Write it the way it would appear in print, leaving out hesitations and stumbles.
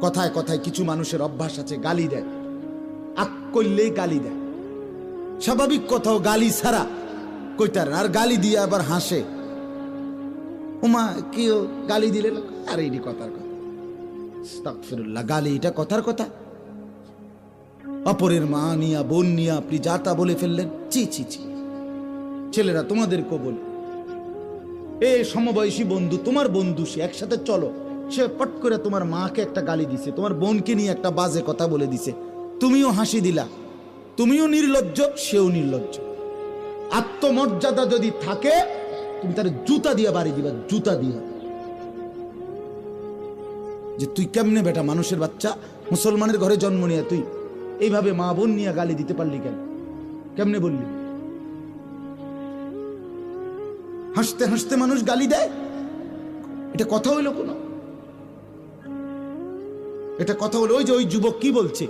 কথায় কথায় কিছু মানুষের অভ্যাস আছে, গালি দেয়, আক করলেই গালি দেয়। স্বাভাবিক কথাও গালি ছাড়া কইতার, আর গালি দিয়ে আবার হাসে। ওমা কেউ গালি দিলে আর এই কথার কথা, আস্তাগফিরুল্লাহ, গালি এটা কথার কথা? অপরের মা নিয়া বোন নিয়া আপনি যা তা বলে ফেললেন, ছি ছি ছি। ছেলেরা তোমাদের কবল, এ সমবয়সী বন্ধু, তোমার বন্ধু, সে একসাথে চলো, সে পট করে তোমার মাকে একটা গালি দিছে, তোমার বোনকে নিয়ে একটা বাজে কথা বলে দিছে, তুমিও হাসি দিলা, তুমিও নির্লজ্জ, সেও নির্লজ্জ। আত্মমর্যাদা যদি থাকে তুমি তার জুতা দিয়ে বাড়ি দিবা, জুতা দিয়া, যে তুই কেমনে বেটা, মানুষের বাচ্চা, মুসলমানের ঘরে জন্ম নিয়ে তুই এইভাবে মা বোন নিয়ে গালি দিতে পারলি কেন? কেমনে বললি? হাসতে হাসতে মানুষ গালি দেয়, এটা কথা হইল কোন? এটা কথা হলো? ওই যে ওই যুবক কি বলছে,